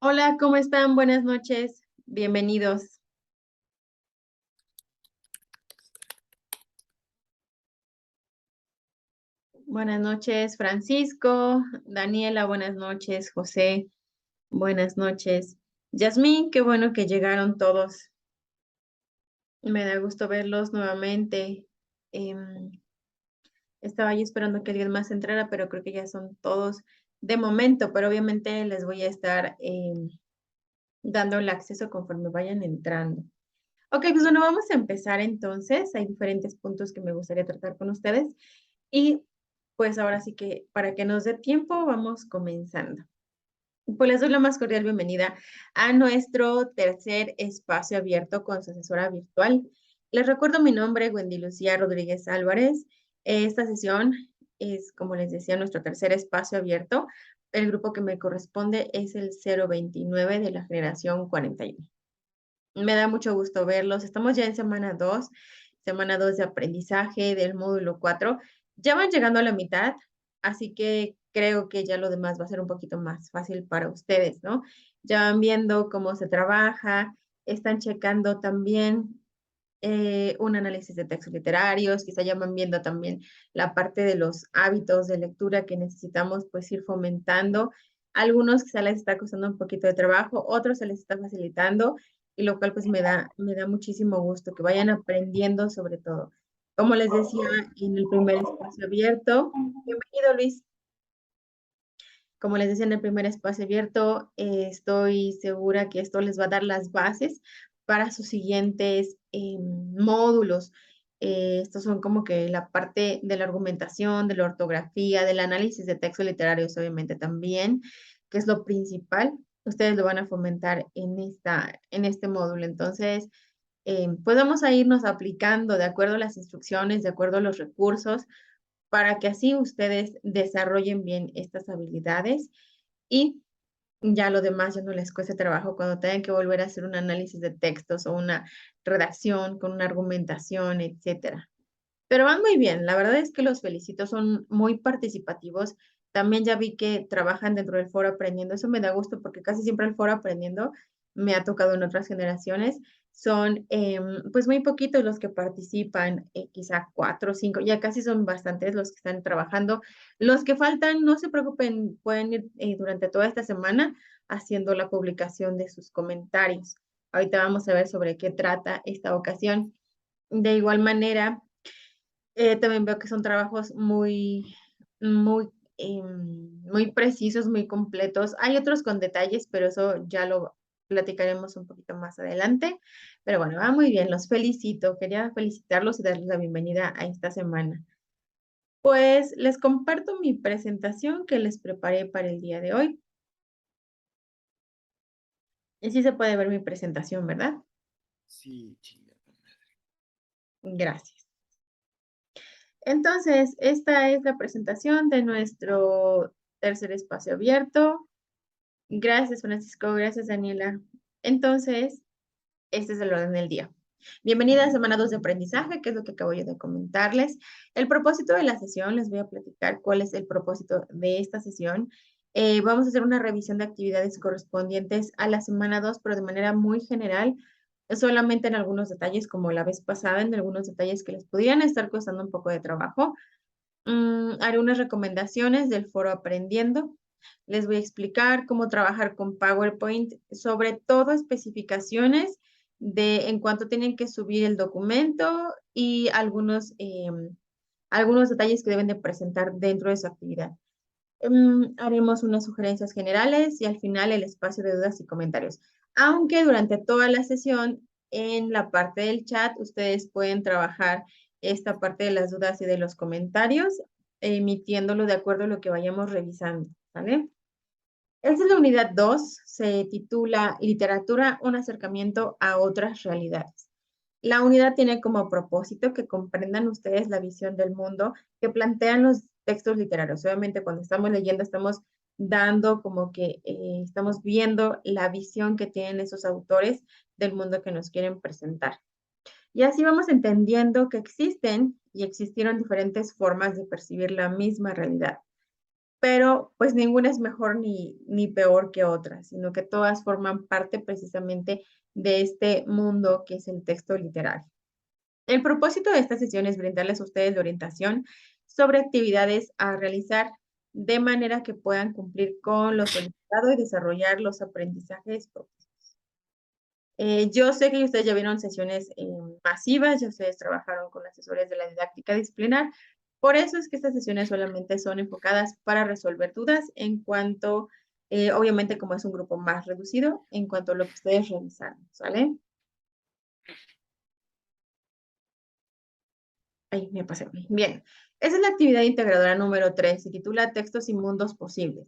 Hola, ¿cómo están? Buenas noches. Bienvenidos. Buenas noches, Francisco. Daniela, buenas noches. José, buenas noches. Yasmín, qué bueno que llegaron todos. Me da gusto verlos nuevamente. Em, Estaba yo esperando que alguien más entrara, pero creo que ya son todos de momento, pero obviamente les voy a estar dando el acceso conforme vayan entrando. Ok, pues bueno, vamos a empezar entonces. Hay diferentes puntos que me gustaría tratar con ustedes. Y pues ahora sí que para que nos dé tiempo, vamos comenzando. Pues les doy la más cordial bienvenida a nuestro tercer espacio abierto con su asesora virtual. Les recuerdo mi nombre, Wendy Lucía Rodríguez Álvarez. Esta sesión es, como les decía, nuestro tercer espacio abierto. El grupo que me corresponde es el 029 de la generación 41. Me da mucho gusto verlos. Estamos ya en semana 2 de aprendizaje del módulo 4. Ya van llegando a la mitad, así que creo que ya lo demás va a ser un poquito más fácil para ustedes, ¿no? Ya van viendo cómo se trabaja, están checando también un análisis de textos literarios, quizá ya van viendo también la parte de los hábitos de lectura que necesitamos pues ir fomentando. Algunos quizá les está costando un poquito de trabajo, otros se les está facilitando, y lo cual pues me da muchísimo gusto que vayan aprendiendo sobre todo. Como les decía en el primer espacio abierto, bienvenido Luis. Como les decía en el primer espacio abierto, estoy segura que esto les va a dar las bases para sus siguientes módulos. Estos son como que la parte de la argumentación, de la ortografía, del análisis de textos literarios, obviamente también, que es lo principal. Ustedes lo van a fomentar en este módulo. Entonces, pues vamos a irnos aplicando de acuerdo a las instrucciones, de acuerdo a los recursos, para que así ustedes desarrollen bien estas habilidades y ya lo demás ya no les cueste trabajo cuando tengan que volver a hacer un análisis de textos o una redacción con una argumentación, etcétera. Pero van muy bien, la verdad es que los felicito, son muy participativos. También ya vi que trabajan dentro del foro aprendiendo, eso me da gusto porque casi siempre el foro aprendiendo me ha tocado en otras generaciones. Son pues muy poquitos los que participan, quizá 4 o 5, ya casi son bastantes los que están trabajando. Los que faltan, no se preocupen, pueden ir durante toda esta semana haciendo la publicación de sus comentarios. Ahorita vamos a ver sobre qué trata esta ocasión. De igual manera, también veo que son trabajos muy precisos, muy completos. Hay otros con detalles, pero eso ya lo platicaremos un poquito más adelante. Pero bueno, va muy bien, los felicito. Quería felicitarlos y darles la bienvenida a esta semana. Pues les comparto mi presentación que les preparé para el día de hoy. Y sí se puede ver mi presentación, ¿verdad? Sí, chinga tu madre. Gracias. Entonces, esta es la presentación de nuestro tercer espacio abierto. Gracias, Francisco. Gracias, Daniela. Entonces, este es el orden del día. Bienvenida a semana 2 de aprendizaje, que es lo que acabo yo de comentarles. El propósito de la sesión, les voy a platicar cuál es el propósito de esta sesión. Vamos a hacer una revisión de actividades correspondientes a la semana 2, pero de manera muy general, solamente en algunos detalles, como la vez pasada, en algunos detalles que les pudieran estar costando un poco de trabajo. Haré unas recomendaciones del foro Aprendiendo. Les voy a explicar cómo trabajar con PowerPoint, sobre todo especificaciones de en cuánto tienen que subir el documento y algunos detalles que deben de presentar dentro de su actividad. Haremos unas sugerencias generales y al final el espacio de dudas y comentarios. Aunque durante toda la sesión, en la parte del chat, ustedes pueden trabajar esta parte de las dudas y de los comentarios, emitiéndolo de acuerdo a lo que vayamos revisando, ¿vale? Esta es la unidad 2, se titula Literatura, un acercamiento a otras realidades. La unidad tiene como propósito que comprendan ustedes la visión del mundo que plantean los textos literarios. Obviamente, cuando estamos leyendo, estamos dando como que estamos viendo la visión que tienen esos autores del mundo que nos quieren presentar. Y así vamos entendiendo que existen y existieron diferentes formas de percibir la misma realidad. Pero pues ninguna es mejor ni peor que otra, sino que todas forman parte precisamente de este mundo que es el texto literal. El propósito de esta sesión es brindarles a ustedes la orientación sobre actividades a realizar de manera que puedan cumplir con lo solicitado y desarrollar los aprendizajes propios. Yo sé que ustedes ya vieron sesiones masivas, ya ustedes trabajaron con asesores de la didáctica disciplinar, por eso es que estas sesiones solamente son enfocadas para resolver dudas en cuanto, obviamente como es un grupo más reducido, en cuanto a lo que ustedes realizaron, ¿sale? Ahí me pasé. Bien, esa es la actividad integradora número 3, se titula Textos y Mundos Posibles.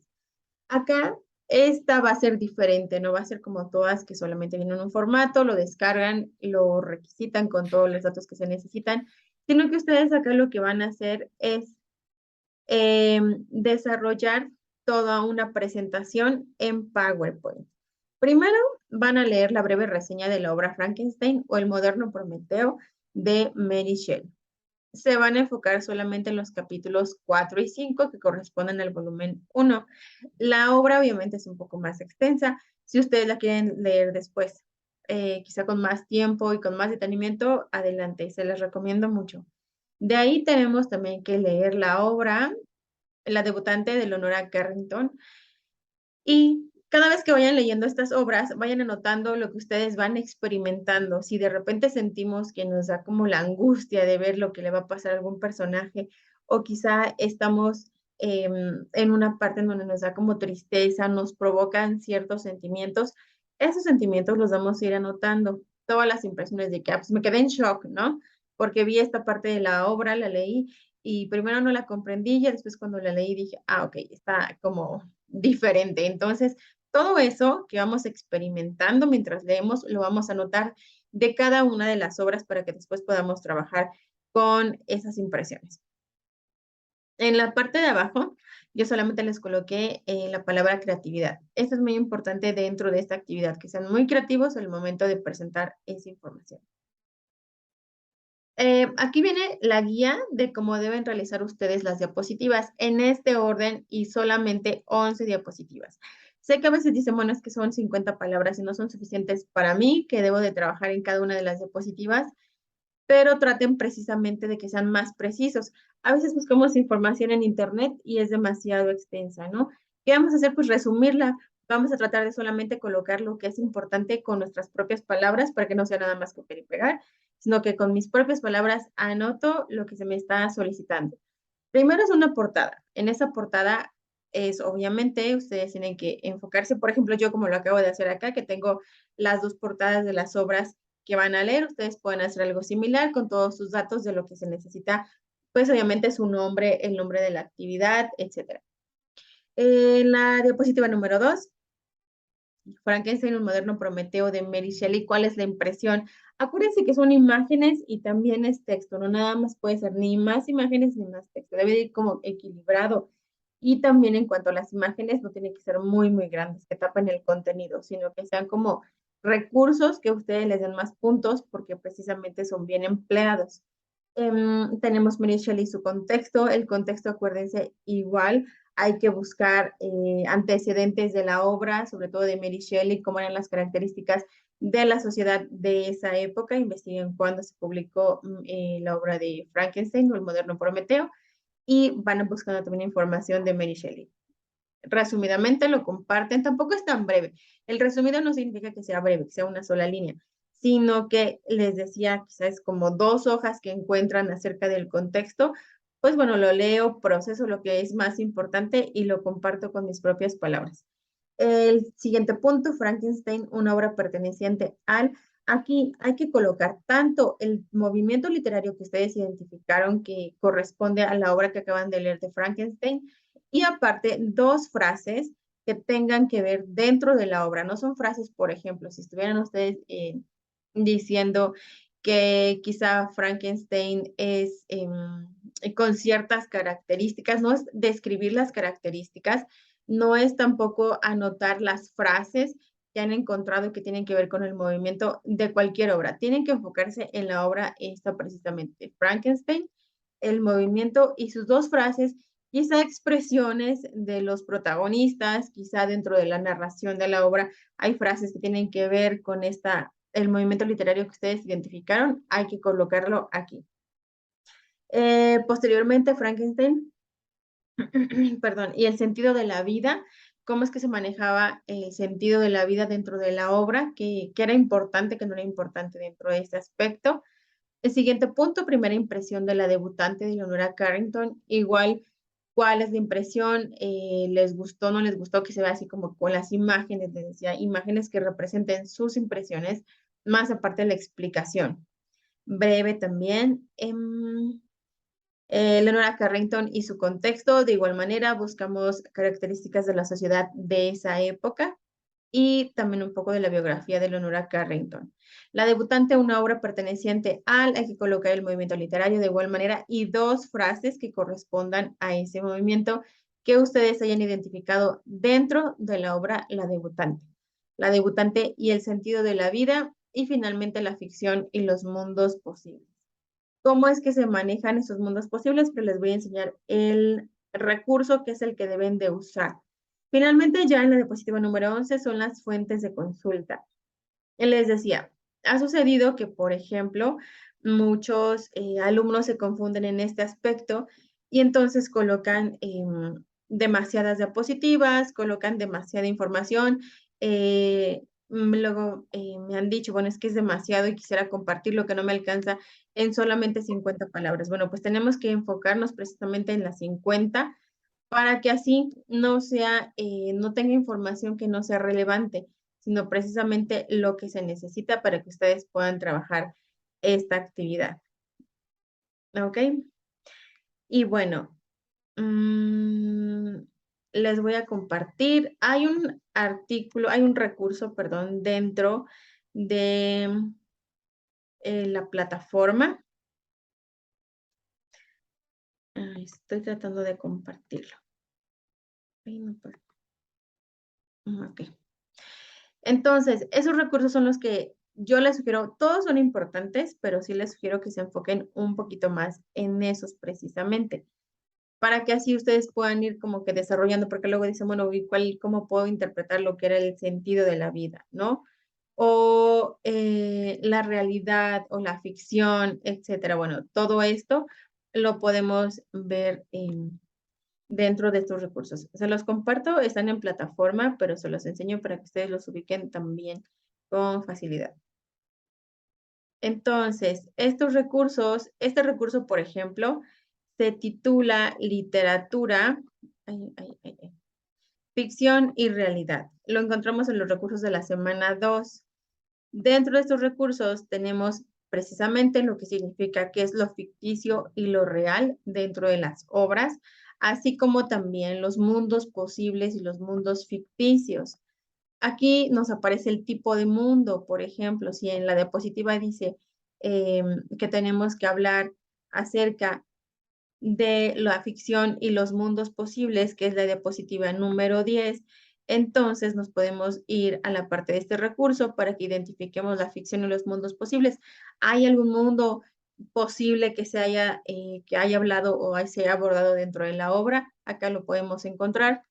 Acá, esta va a ser diferente, no va a ser como todas que solamente vienen en un formato, lo descargan, lo requisitan con todos los datos que se necesitan, sino que ustedes acá lo que van a hacer es desarrollar toda una presentación en PowerPoint. Primero, van a leer la breve reseña de la obra Frankenstein o El moderno Prometeo de Mary Shelley. Se van a enfocar solamente en los capítulos 4 y 5 que corresponden al volumen 1. La obra obviamente es un poco más extensa. Si ustedes la quieren leer después, quizá con más tiempo y con más detenimiento, adelante, se les recomiendo mucho. De ahí tenemos también que leer la obra La debutante de Leonora Carrington, y cada vez que vayan leyendo estas obras, vayan anotando lo que ustedes van experimentando. Si de repente sentimos que nos da como la angustia de ver lo que le va a pasar a algún personaje, o quizá estamos en una parte en donde nos da como tristeza, nos provocan ciertos sentimientos, esos sentimientos los vamos a ir anotando. Todas las impresiones de que pues me quedé en shock, ¿no? Porque vi esta parte de la obra, la leí y primero no la comprendí y después cuando la leí dije, ah, ok, está como diferente. Entonces, todo eso que vamos experimentando mientras leemos, lo vamos a anotar de cada una de las obras para que después podamos trabajar con esas impresiones. En la parte de abajo, yo solamente les coloqué la palabra creatividad. Esto es muy importante dentro de esta actividad, que sean muy creativos al momento de presentar esa información. Aquí viene la guía de cómo deben realizar ustedes las diapositivas en este orden y solamente 11 diapositivas. Sé que a veces dicen, bueno, es que son 50 palabras y no son suficientes para mí, que debo de trabajar en cada una de las diapositivas, pero traten precisamente de que sean más precisos. A veces buscamos información en internet y es demasiado extensa, ¿no? ¿Qué vamos a hacer? Pues resumirla. Vamos a tratar de solamente colocar lo que es importante con nuestras propias palabras para que no sea nada más copiar y pegar, sino que con mis propias palabras anoto lo que se me está solicitando. Primero es una portada. En esa portada es obviamente ustedes tienen que enfocarse, por ejemplo, yo como lo acabo de hacer acá, que tengo las dos portadas de las obras que van a leer, ustedes pueden hacer algo similar con todos sus datos de lo que se necesita, pues obviamente su nombre, el nombre de la actividad, etcétera. En la diapositiva número 2, Frankenstein, un moderno Prometeo de Mary Shelley, ¿cuál es la impresión? Acuérdense que son imágenes y también es texto, no nada más puede ser ni más imágenes ni más texto, debe ir como equilibrado. Y también en cuanto a las imágenes, no tienen que ser muy, muy grandes, que tapen el contenido, sino que sean como recursos que ustedes les den más puntos porque precisamente son bien empleados. Tenemos Mary Shelley y su contexto. El contexto, acuérdense, igual hay que buscar antecedentes de la obra, sobre todo de Mary Shelley, cómo eran las características de la sociedad de esa época. Investiguen cuándo se publicó la obra de Frankenstein o el moderno Prometeo y van buscando también información de Mary Shelley. Resumidamente lo comparten, tampoco es tan breve. El resumido no significa que sea breve, que sea una sola línea, sino que les decía, quizás como 2 hojas que encuentran acerca del contexto, pues bueno, lo leo, proceso lo que es más importante y lo comparto con mis propias palabras. El siguiente punto, Frankenstein, una obra perteneciente al. Aquí hay que colocar tanto el movimiento literario que ustedes identificaron que corresponde a la obra que acaban de leer de Frankenstein y aparte 2 frases que tengan que ver dentro de la obra. No son frases, por ejemplo, si estuvieran ustedes diciendo que quizá Frankenstein es con ciertas características, no es describir las características, no es tampoco anotar las frases, que han encontrado que tienen que ver con el movimiento de cualquier obra. Tienen que enfocarse en la obra esta precisamente, Frankenstein, el movimiento y sus dos frases, quizá expresiones de los protagonistas, quizá dentro de la narración de la obra hay frases que tienen que ver con el movimiento literario que ustedes identificaron, hay que colocarlo aquí. Posteriormente, Frankenstein, perdón, y el sentido de la vida, cómo es que se manejaba el sentido de la vida dentro de la obra, que era importante, que no era importante dentro de este aspecto. El siguiente punto, primera impresión de la debutante de Leonora Carrington, igual, ¿cuál es la impresión? ¿Les gustó, no les gustó? Que se vea así como con las imágenes, les decía, imágenes que representen sus impresiones, más aparte de la explicación. Breve también. Leonora Carrington y su contexto, de igual manera, buscamos características de la sociedad de esa época y también un poco de la biografía de Leonora Carrington. La debutante, una obra perteneciente hay que colocar el movimiento literario de igual manera y dos frases que correspondan a ese movimiento que ustedes hayan identificado dentro de la obra La debutante. La debutante y el sentido de la vida y finalmente la ficción y los mundos posibles. ¿Cómo es que se manejan esos mundos posibles? Pero les voy a enseñar el recurso que es el que deben de usar. Finalmente, ya en la diapositiva número 11 son las fuentes de consulta. Les decía, ha sucedido que, por ejemplo, muchos alumnos se confunden en este aspecto y entonces colocan demasiadas diapositivas, colocan demasiada información. Luego me han dicho, bueno, es que es demasiado y quisiera compartir lo que no me alcanza en solamente 50 palabras. Bueno, pues tenemos que enfocarnos precisamente en las 50 para que así no tenga información que no sea relevante, sino precisamente lo que se necesita para que ustedes puedan trabajar esta actividad. ¿Ok? Y bueno, les voy a compartir. Hay un artículo, hay un recurso, perdón, dentro de la plataforma. Estoy tratando de compartirlo. Ay, no puedo. Ok. Entonces, esos recursos son los que yo les sugiero, todos son importantes, pero sí les sugiero que se enfoquen un poquito más en esos precisamente, para que así ustedes puedan ir como que desarrollando, porque luego dicen, bueno, ¿y cómo puedo interpretar lo que era el sentido de la vida, ¿no? O la realidad o la ficción, etcétera. Bueno, todo esto lo podemos ver dentro de estos recursos. Se los comparto, están en plataforma, pero se los enseño para que ustedes los ubiquen también con facilidad. Entonces, estos recursos, este recurso, por ejemplo, se titula Literatura, Ficción y Realidad. Lo encontramos en los recursos de la semana 2. Dentro de estos recursos tenemos precisamente lo que significa qué es lo ficticio y lo real dentro de las obras, así como también los mundos posibles y los mundos ficticios. Aquí nos aparece el tipo de mundo, por ejemplo, si en la diapositiva dice que tenemos que hablar acerca de la ficción y los mundos posibles, que es la diapositiva número 10, entonces nos podemos ir a la parte de este recurso para que identifiquemos la ficción y los mundos posibles. ¿Hay algún mundo posible que haya hablado o se haya abordado dentro de la obra? Acá lo podemos encontrar.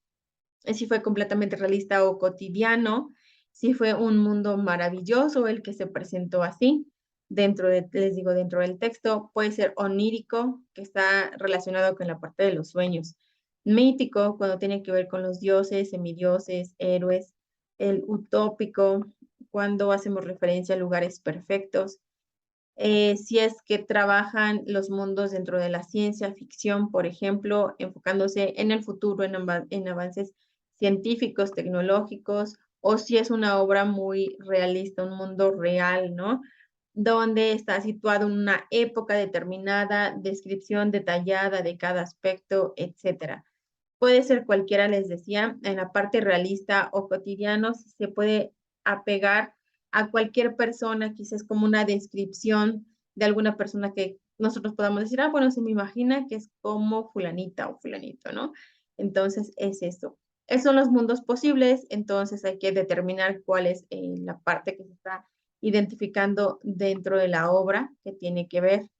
Si fue completamente realista o cotidiano, si fue un mundo maravilloso el que se presentó así les digo, dentro del texto, puede ser onírico, que está relacionado con la parte de los sueños, mítico, cuando tiene que ver con los dioses, semidioses, héroes, el utópico, cuando hacemos referencia a lugares perfectos, si es que trabajan los mundos dentro de la ciencia ficción, por ejemplo, enfocándose en el futuro, en avances científicos, tecnológicos, o si es una obra muy realista, un mundo real, ¿no? Donde está situado en una época determinada, descripción detallada de cada aspecto, etcétera. Puede ser cualquiera, les decía, en la parte realista o cotidiano, se puede apegar a cualquier persona, quizás como una descripción de alguna persona que nosotros podamos decir, bueno, se me imagina que es como fulanita o fulanito, ¿no? Entonces, es eso. Esos son los mundos posibles, entonces hay que determinar cuál es la parte que se está identificando dentro de la obra que tiene que ver.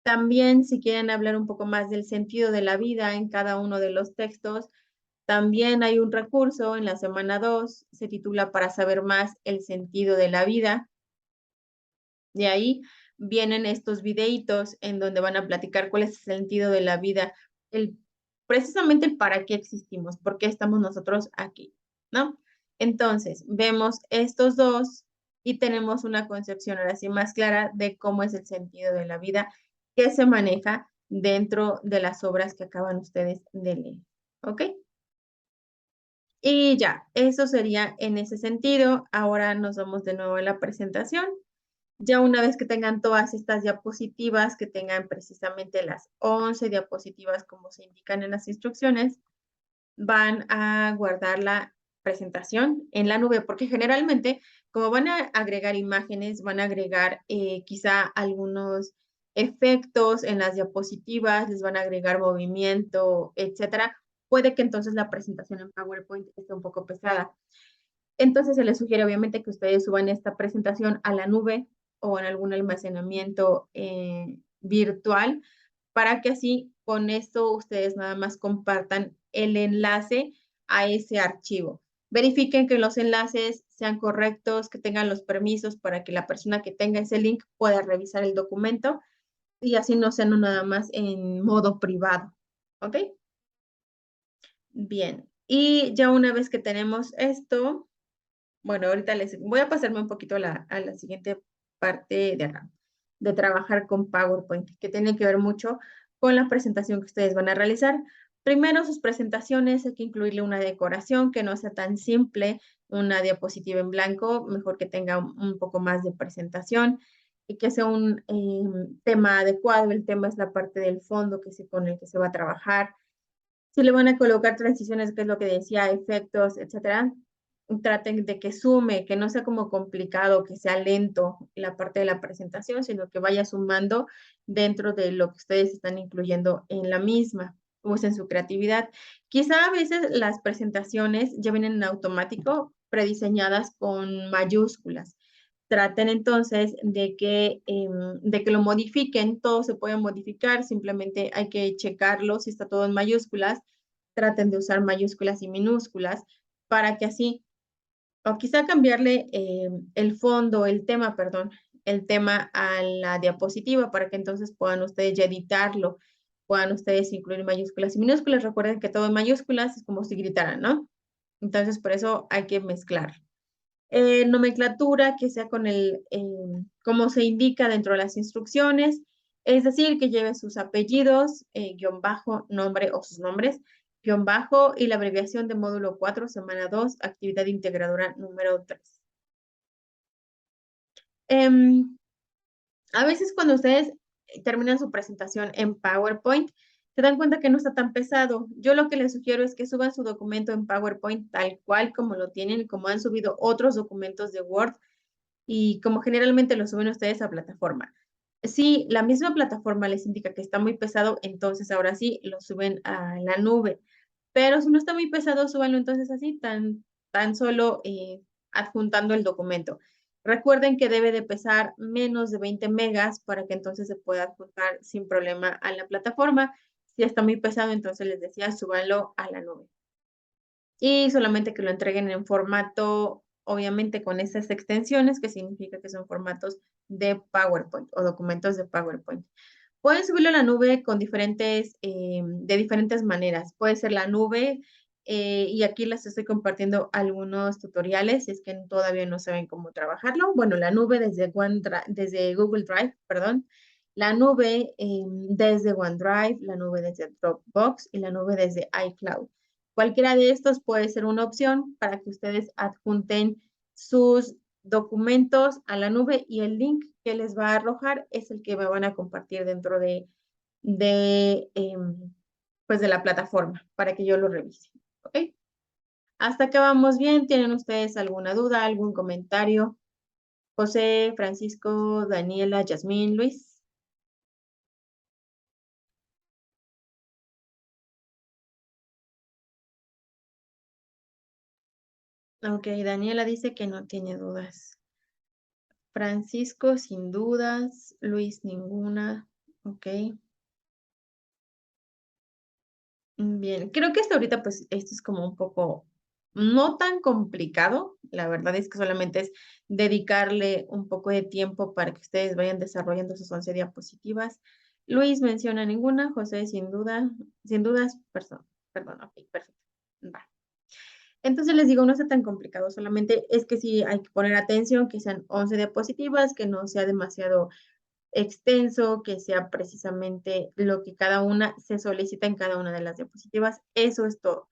También, si quieren hablar un poco más del sentido de la vida en cada uno de los textos, también hay un recurso en la semana 2, se titula Para saber más el sentido de la vida. De ahí vienen estos videitos en donde van a platicar cuál es el sentido de la vida, el, precisamente el para qué existimos, por qué estamos nosotros aquí, ¿no? Entonces, vemos estos dos y tenemos una concepción ahora sí más clara de cómo es el sentido de la vida que se maneja dentro de las obras que acaban ustedes de leer, ¿ok? Y ya, eso sería en ese sentido. Ahora nos vamos de nuevo a la presentación. Ya una vez que tengan todas estas diapositivas, que tengan precisamente las 11 diapositivas como se indican en las instrucciones, van a guardar la presentación en la nube, porque generalmente, como van a agregar imágenes, van a agregar quizá algunos efectos en las diapositivas, les van a agregar movimiento, etcétera. Puede que entonces la presentación en PowerPoint esté un poco pesada. Entonces se les sugiere obviamente que ustedes suban esta presentación a la nube o en algún almacenamiento virtual para que así con esto ustedes nada más compartan el enlace a ese archivo. Verifiquen que los enlaces sean correctos, que tengan los permisos para que la persona que tenga ese link pueda revisar el documento y así no sean nada más en modo privado. ¿Ok? Bien. Y ya una vez que tenemos esto, bueno, ahorita les voy a pasarme un poquito a la siguiente parte de acá, de trabajar con PowerPoint, que tiene que ver mucho con la presentación que ustedes van a realizar. Primero, sus presentaciones, hay que incluirle una decoración que no sea tan simple, una diapositiva en blanco, mejor que tenga un poco más de presentación y que sea un tema adecuado. El tema es la parte del fondo con el que se va a trabajar. Si le van a colocar transiciones, que es lo que decía, efectos, etcétera, traten de que sume, que no sea como complicado, que sea lento la parte de la presentación, sino que vaya sumando dentro de lo que ustedes están incluyendo en la misma. Usen su creatividad. Quizá a veces las presentaciones ya vienen en automático, prediseñadas con mayúsculas. Traten entonces de que lo modifiquen, todo se puede modificar, simplemente hay que checarlo si está todo en mayúsculas, traten de usar mayúsculas y minúsculas para que así, o quizá cambiarle el fondo, perdón, el tema a la diapositiva para que entonces puedan ustedes ya editarlo, puedan ustedes incluir mayúsculas y minúsculas. Recuerden que todo en mayúsculas es como si gritaran, ¿no? Entonces, por eso hay que mezclar nomenclatura que sea con como se indica dentro de las instrucciones, es decir, que lleve sus apellidos, guión bajo, nombre o sus nombres, guión bajo y la abreviación de módulo 4, semana 2, actividad integradora número 3. A veces cuando ustedes terminan su presentación en PowerPoint, se dan cuenta que no está tan pesado. Yo lo que les sugiero es que suban su documento en PowerPoint tal cual como lo tienen, como han subido otros documentos de Word y como generalmente lo suben ustedes a plataforma. Si la misma plataforma les indica que está muy pesado, entonces ahora sí lo suben a la nube. Pero si no está muy pesado, súbanlo entonces así, tan solo adjuntando el documento. Recuerden que debe de pesar menos de 20 megas para que entonces se pueda adjuntar sin problema a la plataforma. Si está muy pesado, entonces les decía, súbanlo a la nube y solamente que lo entreguen en formato, obviamente con esas extensiones, que significa que son formatos de PowerPoint o documentos de PowerPoint. Pueden subirlo a la nube de diferentes maneras. Puede ser la nube, y aquí les estoy compartiendo algunos tutoriales, si es que todavía no saben cómo trabajarlo. Bueno, la nube desde Google Drive, perdón. La nube desde OneDrive, la nube desde Dropbox y la nube desde iCloud. Cualquiera de estos puede ser una opción para que ustedes adjunten sus documentos a la nube y el link que les va a arrojar es el que me van a compartir dentro de pues de la plataforma para que yo lo revise. ¿Ok? Hasta acá vamos bien. ¿Tienen ustedes alguna duda, algún comentario? José, Francisco, Daniela, Yasmín, Luis. Ok, Daniela dice que no tiene dudas. Francisco, sin dudas. Luis, ninguna. Ok. Bien, creo que hasta ahorita pues esto es como un poco no tan complicado. La verdad es que solamente es dedicarle un poco de tiempo para que ustedes vayan desarrollando sus 11 diapositivas. Luis menciona ninguna, José sin duda, sin dudas, perdón, ok, perfecto. Va. Entonces les digo, no está tan complicado, solamente es que sí hay que poner atención, que sean 11 diapositivas, que no sea demasiado extenso, que sea precisamente lo que cada una se solicita en cada una de las diapositivas. Eso es todo.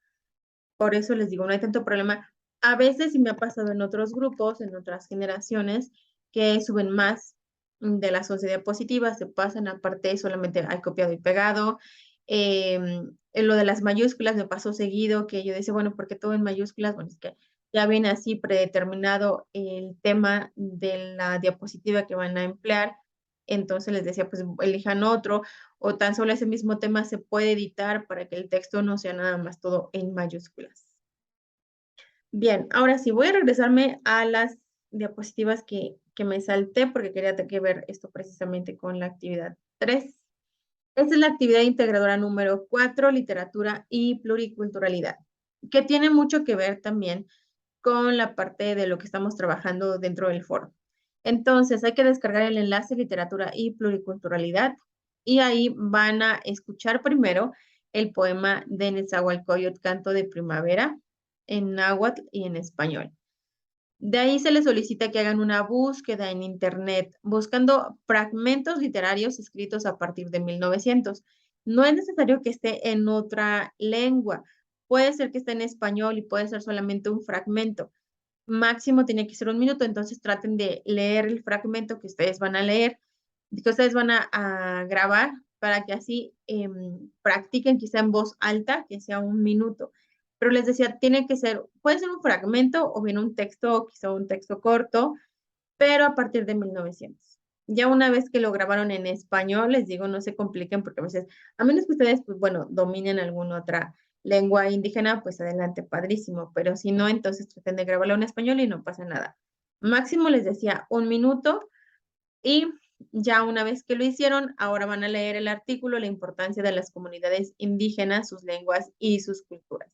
Por eso les digo, no hay tanto problema. A veces sí me ha pasado en otros grupos, en otras generaciones, que suben más de las 11 diapositivas, se pasan, aparte solamente hay copiado y pegado. En lo de las mayúsculas me pasó seguido, que yo decía, bueno, ¿por qué todo en mayúsculas? Bueno, es que ya viene así predeterminado el tema de la diapositiva que van a emplear. Entonces les decía, pues elijan otro o tan solo ese mismo tema se puede editar para que el texto no sea nada más todo en mayúsculas. Bien, ahora sí, voy a regresarme a las diapositivas que me salté porque quería que ver esto precisamente con la actividad 3. Esta es la actividad integradora número 4, literatura y pluriculturalidad, que tiene mucho que ver también con la parte de lo que estamos trabajando dentro del foro. Entonces, hay que descargar el enlace literatura y pluriculturalidad y ahí van a escuchar primero el poema de Nezahualcóyotl, Canto de Primavera, en náhuatl y en español. De ahí se les solicita que hagan una búsqueda en Internet buscando fragmentos literarios escritos a partir de 1900. No es necesario que esté en otra lengua. Puede ser que esté en español y puede ser solamente un fragmento. Máximo tiene que ser un minuto, entonces traten de leer el fragmento que ustedes van a leer, que ustedes van a grabar para que así practiquen quizá en voz alta, que sea un minuto. Pero les decía, tiene que ser, puede ser un fragmento o bien un texto, quizá un texto corto, pero a partir de 1900. Ya una vez que lo grabaron en español, les digo, no se compliquen porque a veces, a menos que ustedes, pues bueno, dominen alguna otra lengua indígena, pues adelante, padrísimo, pero si no, entonces traten de grabarlo en español y no pasa nada. Máximo les decía un minuto y ya una vez que lo hicieron, ahora van a leer el artículo, la importancia de las comunidades indígenas, sus lenguas y sus culturas.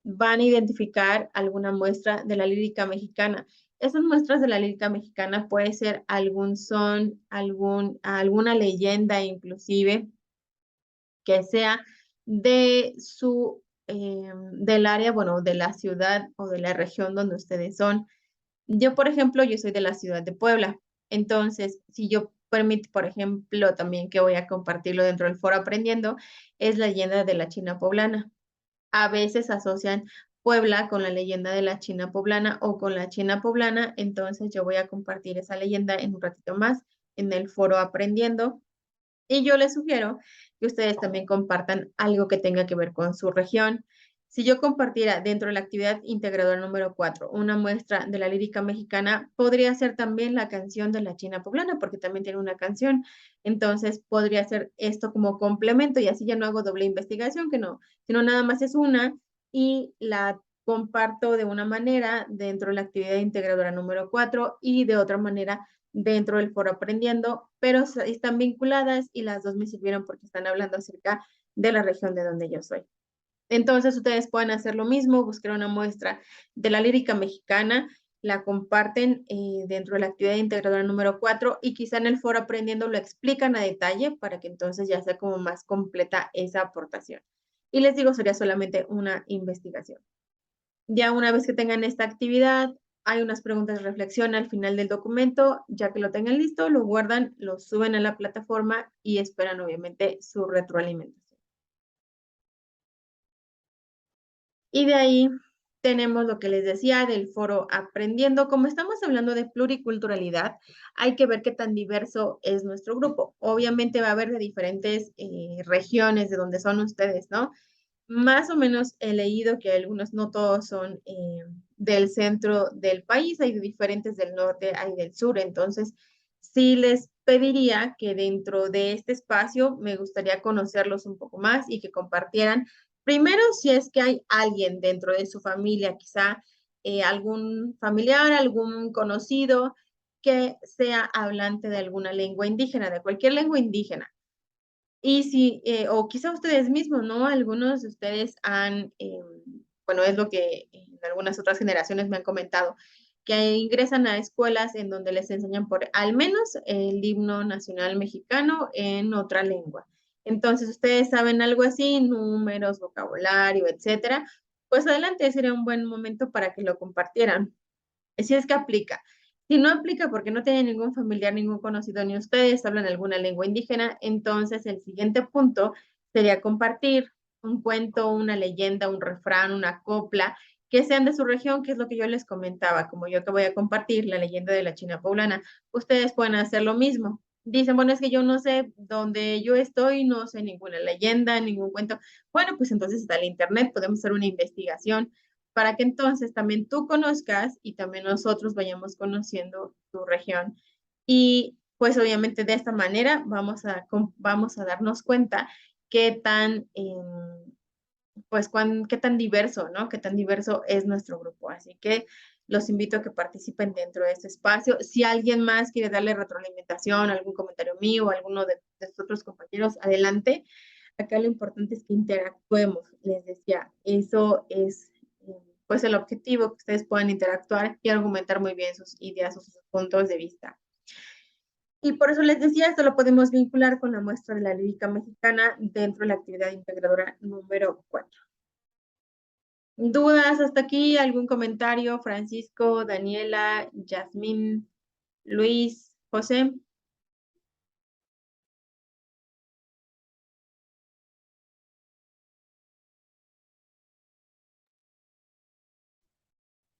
Van a identificar alguna muestra de la lírica mexicana. Esas muestras de la lírica mexicana puede ser algún son, alguna leyenda inclusive que sea de del área, bueno, de la ciudad o de la región donde ustedes son. Yo, por ejemplo, yo soy de la ciudad de Puebla. Entonces, si yo permito, por ejemplo, también que voy a compartirlo dentro del foro aprendiendo, es la leyenda de la China poblana. A veces asocian Puebla con la leyenda de la China poblana o con la China poblana, entonces yo voy a compartir esa leyenda en un ratito más en el foro aprendiendo y yo les sugiero que ustedes también compartan algo que tenga que ver con su región. Si yo compartiera dentro de la actividad integradora número 4 una muestra de la lírica mexicana, podría ser también la canción de la China poblana, porque también tiene una canción. Entonces, podría ser esto como complemento y así ya no hago doble investigación, que no, sino nada más es una y la comparto de una manera dentro de la actividad integradora número 4 y de otra manera dentro del foro aprendiendo, pero están vinculadas y las dos me sirvieron porque están hablando acerca de la región de donde yo soy. Entonces ustedes pueden hacer lo mismo, buscar una muestra de la lírica mexicana, la comparten dentro de la actividad integradora número 4 y quizá en el foro aprendiendo lo explican a detalle para que entonces ya sea como más completa esa aportación. Y les digo, sería solamente una investigación. Ya una vez que tengan esta actividad, hay unas preguntas de reflexión al final del documento. Ya que lo tengan listo, lo guardan, lo suben a la plataforma y esperan obviamente su retroalimentación. Y de ahí tenemos lo que les decía del foro aprendiendo. Como estamos hablando de pluriculturalidad, hay que ver qué tan diverso es nuestro grupo. Obviamente va a haber de diferentes regiones de donde son ustedes, ¿no? Más o menos he leído que algunos, no todos son del centro del país, hay diferentes del norte, hay del sur, entonces sí les pediría que dentro de este espacio me gustaría conocerlos un poco más y que compartieran, primero si es que hay alguien dentro de su familia quizá algún familiar, algún conocido que sea hablante de alguna lengua indígena, de cualquier lengua indígena. Y si, o quizá ustedes mismos, ¿no? Algunos de ustedes han, bueno, es lo que en algunas otras generaciones me han comentado, que ingresan a escuelas en donde les enseñan por al menos el himno nacional mexicano en otra lengua. Entonces, ustedes saben algo así, números, vocabulario, etcétera, pues adelante sería un buen momento para que lo compartieran. Si es que aplica. Si no aplica porque no tiene ningún familiar, ningún conocido, ni ustedes hablan alguna lengua indígena, entonces el siguiente punto sería compartir un cuento, una leyenda, un refrán, una copla, que sean de su región, que es lo que yo les comentaba, como yo que voy a compartir la leyenda de la China Poblana, ustedes pueden hacer lo mismo. Dicen, bueno, es que yo no sé dónde yo estoy, no sé ninguna leyenda, ningún cuento. Bueno, pues entonces está el internet, podemos hacer una investigación para que entonces también tú conozcas y también nosotros vayamos conociendo tu región. Y pues obviamente de esta manera vamos a darnos cuenta qué tan, pues qué tan diverso, ¿no? Qué tan diverso es nuestro grupo. Así que los invito a que participen dentro de este espacio. Si alguien más quiere darle retroalimentación, algún comentario mío o alguno de otros compañeros, adelante. Acá lo importante es que interactuemos, les decía, eso es pues el objetivo, que ustedes puedan interactuar y argumentar muy bien sus ideas o sus puntos de vista. Y por eso les decía, esto lo podemos vincular con la muestra de la lírica mexicana dentro de la actividad integradora número 4. ¿Dudas hasta aquí? ¿Algún comentario? Francisco, Daniela, Yasmín, Luis, José.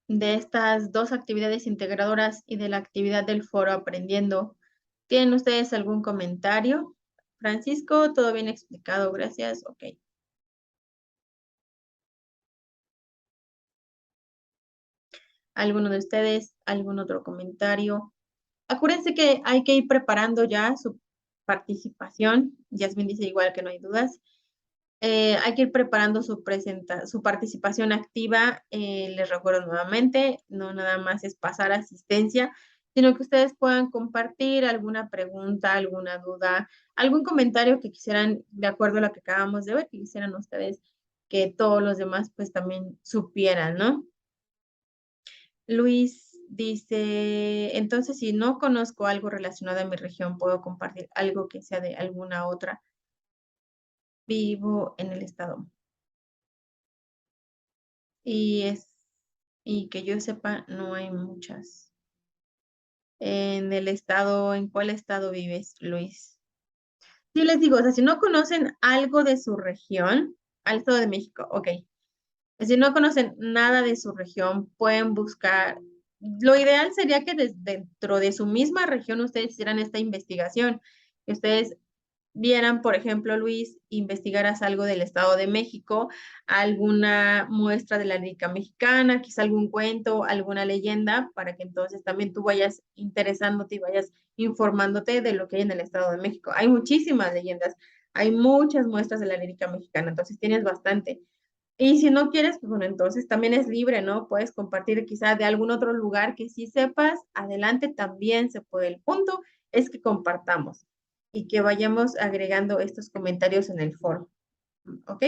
De estas dos actividades integradoras y de la actividad del foro Aprendiendo, ¿tienen ustedes algún comentario? Francisco, todo bien explicado, gracias. Ok. ¿Alguno de ustedes? ¿Algún otro comentario? Acuérdense que hay que ir preparando ya su participación. Yasmin dice igual que no hay dudas. Hay que ir preparando su participación activa. Les recuerdo nuevamente, no nada más es pasar asistencia, sino que ustedes puedan compartir alguna pregunta, alguna duda, algún comentario que quisieran, de acuerdo a lo que acabamos de ver, que quisieran ustedes que todos los demás pues también supieran, ¿no? Luis dice, entonces si no conozco algo relacionado a mi región, puedo compartir algo que sea de alguna otra. Vivo en el estado. Y y que yo sepa, no hay muchas. En el estado, ¿en cuál estado vives, Luis? Sí, les digo, o sea, si no conocen algo de su región, al Estado de México, ok. Si no conocen nada de su región, pueden buscar. Lo ideal sería que dentro de su misma región ustedes hicieran esta investigación, que ustedes vieran, por ejemplo, Luis, investigaras algo del Estado de México, alguna muestra de la lírica mexicana, quizá algún cuento, alguna leyenda, para que entonces también tú vayas interesándote y vayas informándote de lo que hay en el Estado de México. Hay muchísimas leyendas, hay muchas muestras de la lírica mexicana, entonces tienes bastante. Y si no quieres, pues bueno, entonces también es libre, ¿no? Puedes compartir quizás de algún otro lugar que sí sepas, adelante también se puede. El punto es que compartamos y que vayamos agregando estos comentarios en el foro, ¿ok?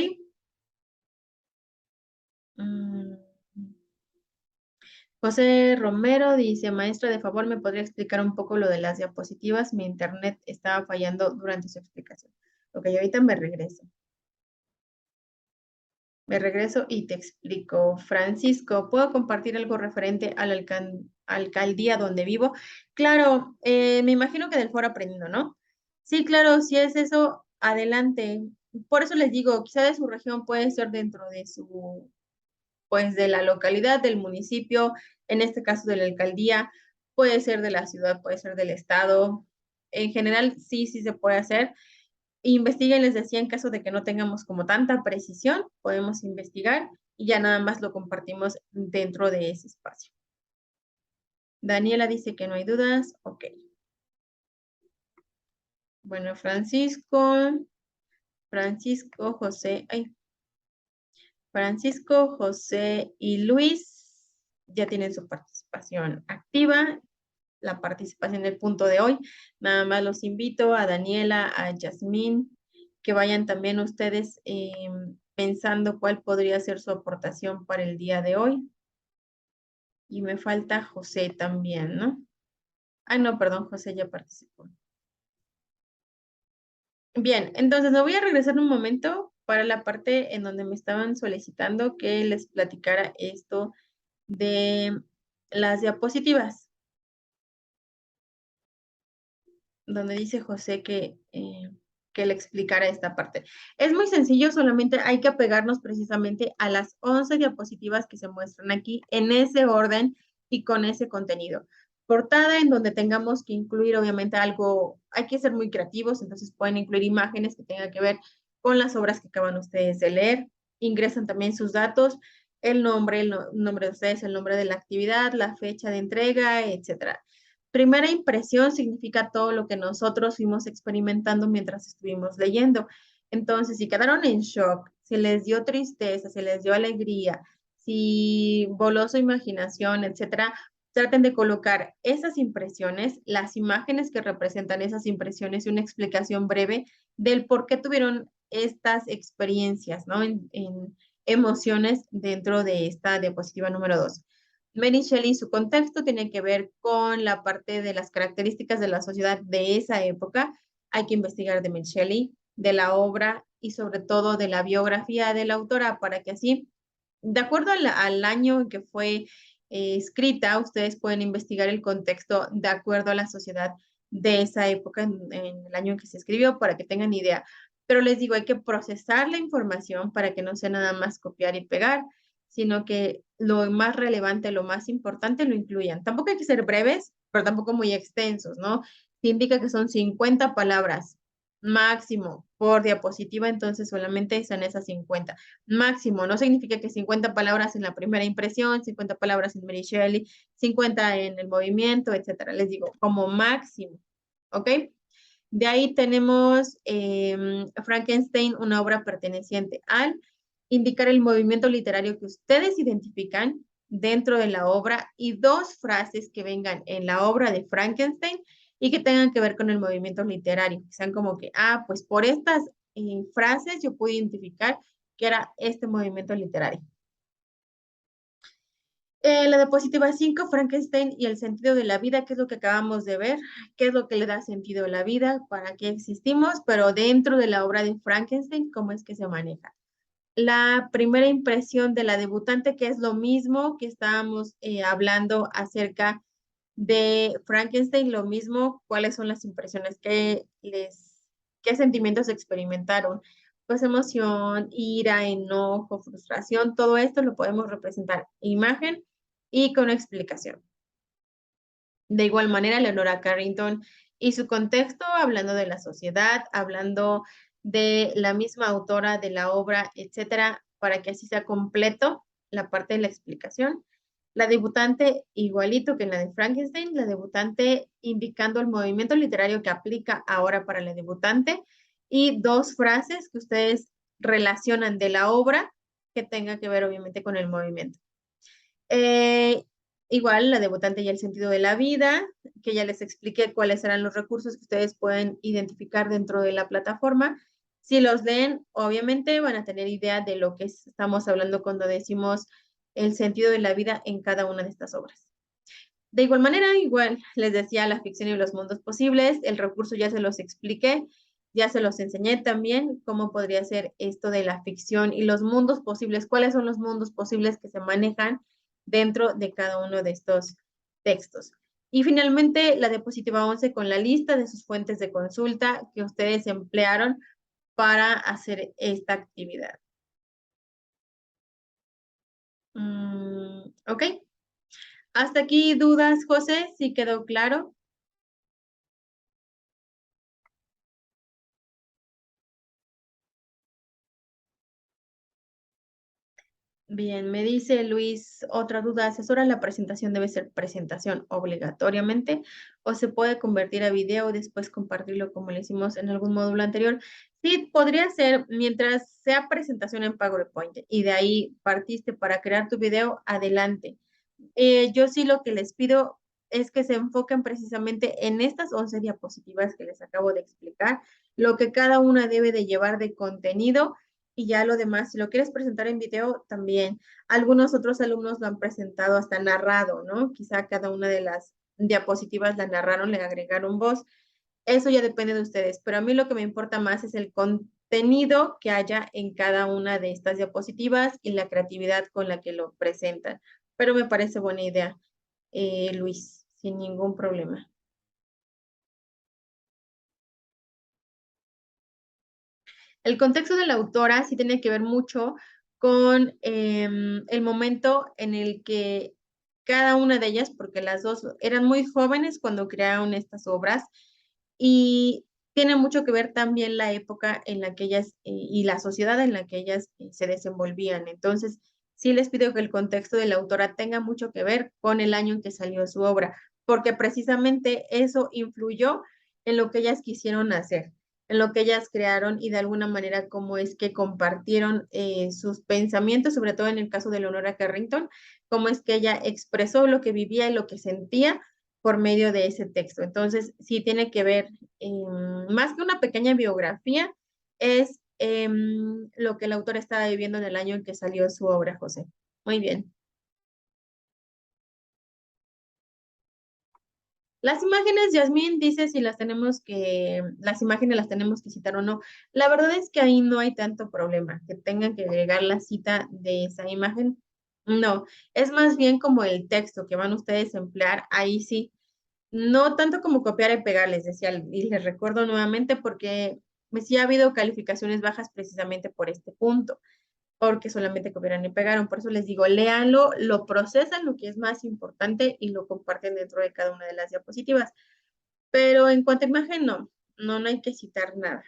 Mm. José Romero dice, maestra, de favor, ¿me podría explicar un poco lo de las diapositivas? Mi internet estaba fallando durante su explicación. Ok, ahorita me regreso. Me regreso y te explico. Francisco, ¿puedo compartir algo referente a la alcaldía donde vivo? Claro, me imagino que del foro aprendiendo, ¿no? Sí, claro, si es eso, adelante. Por eso les digo, quizá de su región puede ser dentro de su, pues de la localidad, del municipio, en este caso de la alcaldía, puede ser de la ciudad, puede ser del estado. En general, sí, sí se puede hacer. Investiguen, les decía, en caso de que no tengamos como tanta precisión, podemos investigar y ya nada más lo compartimos dentro de ese espacio. Daniela dice que no hay dudas. Ok. Bueno, Francisco, José, ay, Francisco, José y Luis. ya tienen su participación activa, la participación del punto de hoy. Nada más los invito a Daniela, a Yasmín, que vayan también ustedes pensando cuál podría ser su aportación para el día de hoy. Y me falta José también, ¿no? Ah, no, perdón, José ya participó. Bien, entonces me voy a regresar un momento para la parte en donde me estaban solicitando que les platicara esto de las diapositivas, donde dice José que le explicara esta parte. Es muy sencillo, solamente hay que apegarnos precisamente a las 11 diapositivas que se muestran aquí en ese orden y con ese contenido. Portada en donde tengamos que incluir obviamente algo, hay que ser muy creativos, entonces pueden incluir imágenes que tengan que ver con las obras que acaban ustedes de leer. Ingresan también sus datos, el nombre de ustedes, el nombre de la actividad, la fecha de entrega, etcétera. Primera impresión significa todo lo que nosotros fuimos experimentando mientras estuvimos leyendo. Entonces, si quedaron en shock, si les dio tristeza, si les dio alegría, si voló su imaginación, etcétera, traten de colocar esas impresiones, las imágenes que representan esas impresiones y una explicación breve del por qué tuvieron estas experiencias, ¿no? En emociones dentro de esta diapositiva número 2. Mary Shelley, su contexto tiene que ver con la parte de las características de la sociedad de esa época. Hay que investigar de Mary Shelley, de la obra y sobre todo de la biografía de la autora para que así, de acuerdo al año en que fue escrita, ustedes pueden investigar el contexto de acuerdo a la sociedad de esa época en el año en que se escribió para que tengan idea. Pero les digo, hay que procesar la información para que no sea nada más copiar y pegar, sino que lo más relevante, lo más importante lo incluyan. Tampoco hay que ser breves, pero tampoco muy extensos, ¿no? Si indica que son 50 palabras máximo por diapositiva, entonces solamente son esas 50. Máximo, no significa que 50 palabras en la primera impresión, 50 palabras en Mary Shelley, 50 en el movimiento, etcétera. Les digo, como máximo, ¿ok? De ahí tenemos Frankenstein, una obra perteneciente al indicar el movimiento literario que ustedes identifican dentro de la obra y dos frases que vengan en la obra de Frankenstein y que tengan que ver con el movimiento literario, que sean como que, pues por estas frases yo pude identificar que era este movimiento literario. La diapositiva 5, Frankenstein y el sentido de la vida, que es lo que acabamos de ver, qué es lo que le da sentido a la vida, para qué existimos, pero dentro de la obra de Frankenstein, cómo es que se maneja. La primera impresión de la debutante, que es lo mismo que estábamos hablando acerca de Frankenstein, lo mismo, cuáles son las impresiones qué sentimientos experimentaron, pues emoción, ira, enojo, frustración, todo esto lo podemos representar en imagen y con explicación. De igual manera, Leonora Carrington y su contexto, hablando de la sociedad, hablando de la misma autora de la obra, etcétera, para que así sea completo la parte de la explicación. La debutante, igualito que en la de Frankenstein, la debutante indicando el movimiento literario que aplica ahora para la debutante y dos frases que ustedes relacionan de la obra que tenga que ver obviamente con el movimiento. Igual la debutante y el sentido de la vida, que ya les expliqué cuáles serán los recursos que ustedes pueden identificar dentro de la plataforma. Si los leen, obviamente van a tener idea de lo que estamos hablando cuando decimos el sentido de la vida en cada una de estas obras. De igual manera, igual les decía la ficción y los mundos posibles, el recurso ya se los expliqué, ya se los enseñé también cómo podría ser esto de la ficción y los mundos posibles, cuáles son los mundos posibles que se manejan dentro de cada uno de estos textos. Y finalmente, la diapositiva 11 con la lista de sus fuentes de consulta que ustedes emplearon para hacer esta actividad. Ok. Hasta aquí dudas, José, ¿sí quedó claro? Bien, me dice Luis, otra duda, asesora, ¿la presentación debe ser presentación obligatoriamente o se puede convertir a video y después compartirlo como lo hicimos en algún módulo anterior? Sí, podría ser mientras sea presentación en PowerPoint y de ahí partiste para crear tu video, adelante. Yo sí lo que les pido es que se enfoquen precisamente en estas 11 diapositivas que les acabo de explicar, lo que cada una debe de llevar de contenido y ya lo demás, si lo quieres presentar en video, también. Algunos otros alumnos lo han presentado hasta narrado, ¿no? Quizá cada una de las diapositivas la narraron, le agregaron voz. Eso ya depende de ustedes, pero a mí lo que me importa más es el contenido que haya en cada una de estas diapositivas y la creatividad con la que lo presentan. Pero me parece buena idea, Luis, sin ningún problema. El contexto de la autora sí tiene que ver mucho con el momento en el que cada una de ellas, porque las dos eran muy jóvenes cuando crearon estas obras, y tiene mucho que ver también la época en la que ellas y la sociedad en la que ellas se desenvolvían. Entonces, sí les pido que el contexto de la autora tenga mucho que ver con el año en que salió su obra, porque precisamente eso influyó en lo que ellas quisieron hacer, en lo que ellas crearon y de alguna manera cómo es que compartieron sus pensamientos, sobre todo en el caso de Leonora Carrington, cómo es que ella expresó lo que vivía y lo que sentía por medio de ese texto. Entonces, sí tiene que ver, más que una pequeña biografía, es lo que el autor estaba viviendo en el año en que salió su obra, José. Muy bien. Las imágenes, Yasmín dice si las imágenes las tenemos que citar o no. La verdad es que ahí no hay tanto problema, que tengan que agregar la cita de esa imagen. No, es más bien como el texto que van ustedes a emplear, ahí sí. No tanto como copiar y pegar, les decía, y les recuerdo nuevamente porque sí ha habido calificaciones bajas precisamente por este punto, porque solamente copiaron y pegaron. Por eso les digo, léanlo, lo procesan, lo que es más importante, y lo comparten dentro de cada una de las diapositivas. Pero en cuanto a imagen, no hay que citar nada.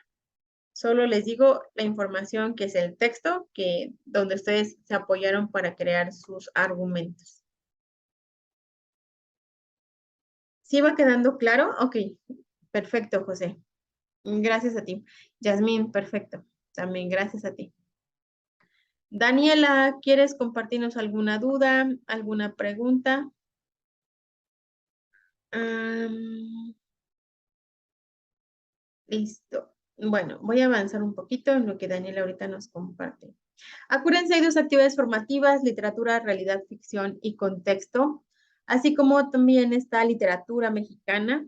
Solo les digo la información que es el texto, que donde ustedes se apoyaron para crear sus argumentos. ¿Sí va quedando claro? Ok, perfecto, José. Gracias a ti. Yasmín, perfecto. También gracias a ti. Daniela, ¿quieres compartirnos alguna duda, alguna pregunta? Am, listo. Bueno, voy a avanzar un poquito en lo que Daniela ahorita nos comparte. Acuérdense, hay dos actividades formativas: literatura, realidad, ficción y contexto, así como también está literatura mexicana,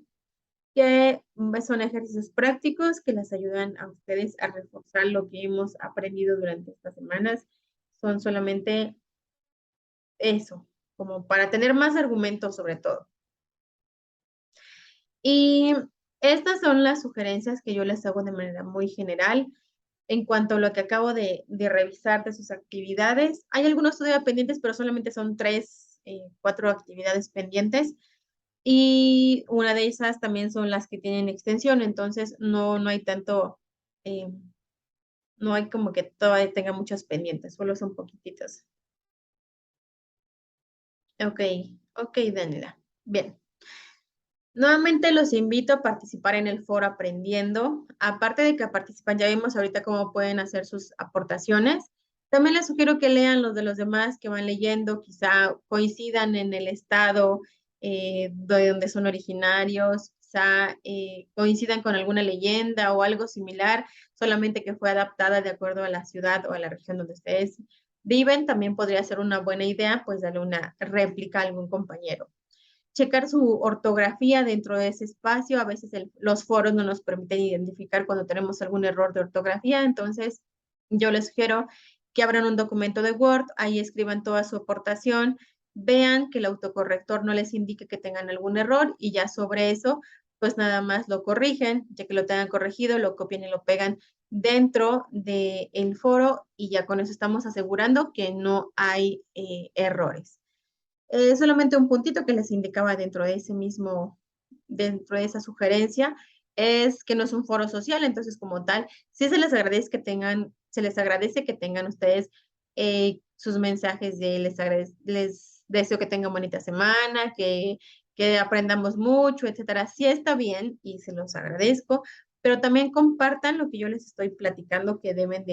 que son ejercicios prácticos que les ayudan a ustedes a reforzar lo que hemos aprendido durante estas semanas. Son solamente eso, como para tener más argumentos sobre todo. Y estas son las sugerencias que yo les hago de manera muy general en cuanto a lo que acabo de revisar de sus actividades. Hay algunos todavía pendientes, pero solamente son 4 actividades pendientes. Y una de esas también son las que tienen extensión, entonces no hay tanto, eh, no hay como que todavía tenga muchos pendientes, solo son poquititos. Ok, ok, Daniela. Bien. Nuevamente los invito a participar en el foro Aprendiendo. Aparte de que participan, ya vimos ahorita cómo pueden hacer sus aportaciones. También les sugiero que lean los de los demás que van leyendo, quizá coincidan en el estado de donde son originarios, quizá coincidan con alguna leyenda o algo similar, solamente que fue adaptada de acuerdo a la ciudad o a la región donde ustedes viven. También podría ser una buena idea, pues darle una réplica a algún compañero. Checar su ortografía dentro de ese espacio. A veces los foros no nos permiten identificar cuando tenemos algún error de ortografía, entonces yo les sugiero que abran un documento de Word, ahí escriban toda su aportación, vean que el autocorrector no les indique que tengan algún error y ya sobre eso, pues nada más lo corrigen, ya que lo tengan corregido, lo copian y lo pegan dentro del foro y ya con eso estamos asegurando que no hay errores. Solamente un puntito que les indicaba dentro de ese mismo, dentro de esa sugerencia, es que no es un foro social, entonces como tal, sí se les agradece que tengan ustedes sus mensajes les deseo que tengan bonita semana, que aprendamos mucho, etcétera. Sí está bien y se los agradezco, pero también compartan lo que yo les estoy platicando que deben de